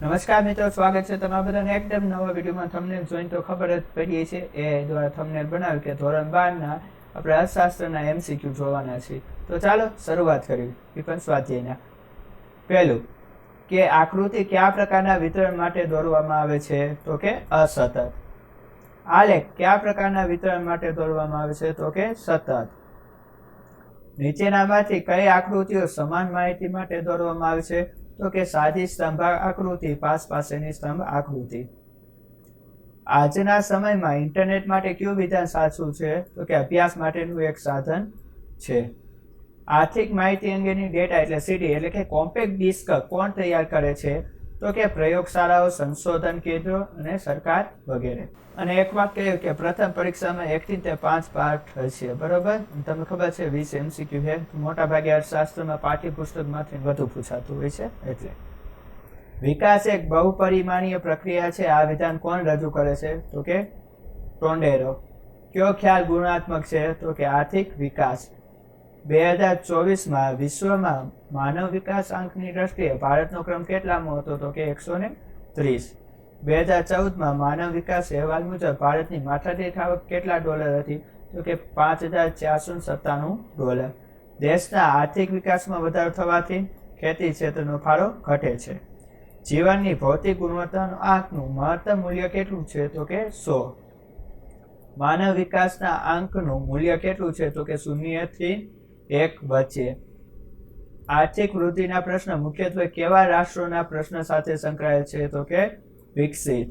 નમસ્કાર મિત્રો, સ્વાગત છે તમારા બધાને એકદમ નવા વિડીયોમાં. થંબનેલ જોઈને તો ખબર જ પડી છે એ દ્વારા થંબનેલ બનાવ્યું કે ધોરણ 12ના આપણે અર્થશાસ્ત્રના MCQ જોવાના છીએ. તો ચાલો શરૂઆત કરીએ વિકલ્પ સ્વાધ્યાયના. પહેલું કે આકૃતિ કયા પ્રકારના વિતરણ માટે દોરવામાં આવે છે? તો કે અસતત. આલેખ કયા પ્રકારના વિતરણ માટે દોરવામાં આવે છે? તો કે સતત. નીચેનામાંથી કઈ આકૃતિઓ સમાન માહિતી માટે દોરવામાં આવે છે? તો કે સાદી સ્તંભ આકૃતિ, પાસ પાસેની સ્તંભ આકૃતિ. આજના સમયમાં ઇન્ટરનેટ માટે કયું વિધાન સાચું છે? તો કે અભ્યાસ માટેનું એક સાધન છે. આર્થિક માહિતી અંગેની ડેટા એટલે સીડી એટલે કે કોમ્પેક્ટ ડિસ્ક કોણ તૈયાર કરે છે? તો કે પ્રયોગશાળાઓ, સંશોધન કેન્દ્રો અને સરકાર વગેરે. અને એક વાત કહ્યું કે પ્રથમ પરીક્ષામાં 1 થી તે 5 પાઠ હશે, બરોબર? તમને ખબર છે 20 MCQ છે. મોટા ભાગે અર્થશાસ્ત્રમાં પાઠ્યપુસ્તકમાંથી વધુ પૂછાતું હોય છે. એટલે વિકાસ એક બહુપરિમાણીય પ્રક્રિયા છે. આ વિધાન કોણ રજૂ કરે છે? તો કે ટોન્ડેરો. કયો ખ્યાલ ગુણાત્મક છે? તો કે આર્થિક વિકાસ. 2024માં વિશ્વમાં માનવ વિકાસ આંકની દ્રષ્ટિએ ભારતનો ક્રમ કેટલામો હતો? તો કે 130. 2014માં માનવ વિકાસ અહેવાલ મુજબ ભારતની માથાદીઠ આવક કેટલા ડોલર હતી? તો કે $5,497. દેશના આર્થિક વિકાસમાં વધારો થવાથી ખેતી ક્ષેત્રનો ફાળો ઘટે છે. જીવનની ભૌતિક ગુણવત્તાનું આંકનું મહત્તમ મૂલ્ય કેટલું છે? તો કે 100. માનવ વિકાસના આંકનું મૂલ્ય કેટલું છે? તો કે 0 થી 1 વચ્ચે. આર્થિક વૃદ્ધિના પ્રશ્ન મુખ્યત્વે કેવા રાષ્ટ્રોના પ્રશ્ન સાથે સંકળાયેલ છે? તો કે વિકસિત.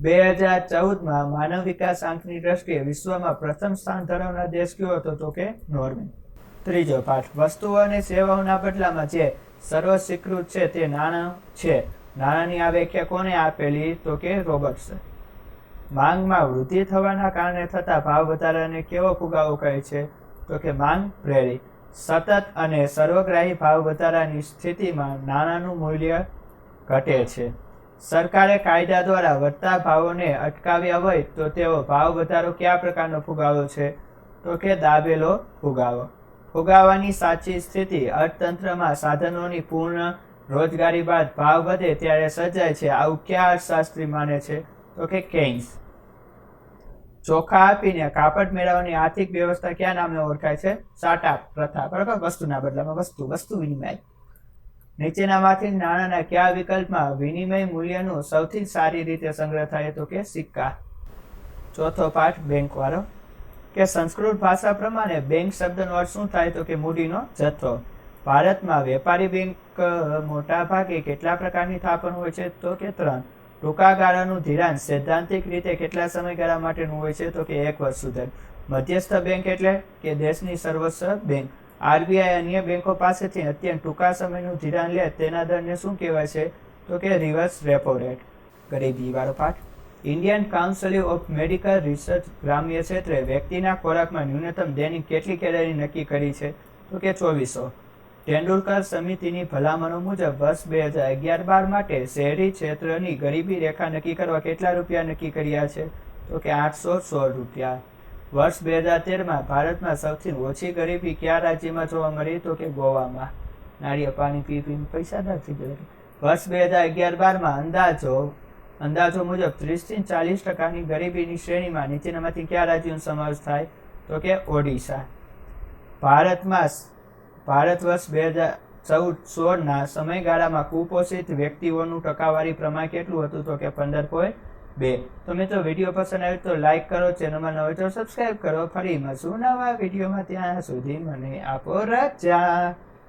2014માં માનવ વિકાસ આંકની દ્રષ્ટિએ વિશ્વમાં પ્રથમ સ્થાન ધરાવનાર દેશ કયો હતો? તો કે નોર્વે. ત્રીજો પાઠ. વસ્તુઓ અને સેવાઓના બદલામાં જે સર્વસ્વીકૃત છે તે નાણાં છે. નાણાંની આ વ્યાખ્યા કોને આપેલી? તો કે રોબર્ટ્સે. માંગમાં વૃદ્ધિ થવાના કારણે થતા ભાવ વધારાને કેવો ફુગાવો કહે છે? તો કે માંગ પ્રેરિત. સતત અને સર્વગ્રાહી ભાવ વધારાની સ્થિતિમાં નાણાંનું મૂલ્ય ઘટે છે. સરકારે કાયદા દ્વારા વધતા ભાવોને અટકાવ્યા હોય તો તેવો ભાવ વધારો કયા પ્રકારનો ફુગાવો છે? તો કે દાબેલો ફુગાવો. ફુગાવાની સાચી સ્થિતિ અર્થતંત્રમાં સાધનોની પૂર્ણ રોજગારી બાદ ભાવ વધે ત્યારે સર્જાય છે. આવું કયા અર્થશાસ્ત્રી માને છે? તો કે કેઇન્સ. ચોખા આપીને કાપડ મેળવવાની આર્થિક વ્યવસ્થા કયા નામે ઓળખાય છે? સાટા પ્રથા, બરાબર? વસ્તુના બદલામાં વસ્તુ વિનિમય. નીચેનામાંથી નાણાંના કયા વિકલ્પમાં વિનિમય મૂલ્યનું સૌથી સારી રીતે સંગ્રહ થાય? તો કે સિક્કા. ચોથો પાઠ બેંક વાળો. કે સંસ્કૃત ભાષા પ્રમાણે બેંક શબ્દનો અર્થ શું થાય? તો કે મૂડીનો જથ્થો. ભારતમાં વેપારી બેંક મોટા ભાગે કેટલા પ્રકારની સ્થાપન હોય છે? તો કે 3. ટૂંકા ગાળાનું ધિરાણ સૈદ્ધાંતિક રીતે કેટલા સમયગાળા માટેનું હોય છે? તો કે 1 વર્ષ સુધી. મધ્યસ્થ બેંક એટલે કે દેશની સર્વસ્વ બેંક. આરબીઆઈ અન્ય બેંકો પાસેથી અત્યંત ટૂંકા સમયનું ધિરાણ લે તેના દરને શું કહેવાય છે? તો કે રિવર્સ રેપો રેટ. ગરીબી વાળો પાઠ. Indian council of medical research ગ્રામ્ય ક્ષેત્રે વ્યક્તિના ખોરાકમાં ન્યૂનતમ દૈનિક કેટલી કેલરી નક્કી કરી છે? તો કે 2400. તેંડુલકર સમિતિની ભલામણો મુજબ વર્ષ 2011-12 માટે શહેરી ક્ષેત્રની ગરીબી રેખા નક્કી કરવા કેટલા રૂપિયા નક્કી કર્યા છે? તો કે 816 રૂપિયા. વર્ષ 2013માં ભારતમાં સૌથી ઓછી ગરીબી કયા રાજ્યમાં જોવા મળી? તો કે ગોવામાં. નાળિયેર પાણી પી પીને પૈસાદાર થઈ ગયા. વર્ષ 2011-12માં અંદાજો મુજબ 30 થી 40% ગરીબીની શ્રેણીમાં નીચેનામાંથી કયા રાજ્યોનો સમાવેશ થાય? તો કે ઓડિશા. ભારત વર્ષ 2014-16ના સમયગાળામાં કુપોષિત વ્યક્તિઓનું ટકાવારી પ્રમાણ કેટલું હતું? તો કે 15.2. તો મિત્રો, વિડીયો પસંદ આવે તો લાઈક કરો, ચેનલમાં નવા હોય તો સબસ્ક્રાઈબ કરો. ફરી મળશું નવા વિડીયોમાં. ત્યાં સુધી મને આપો રજા.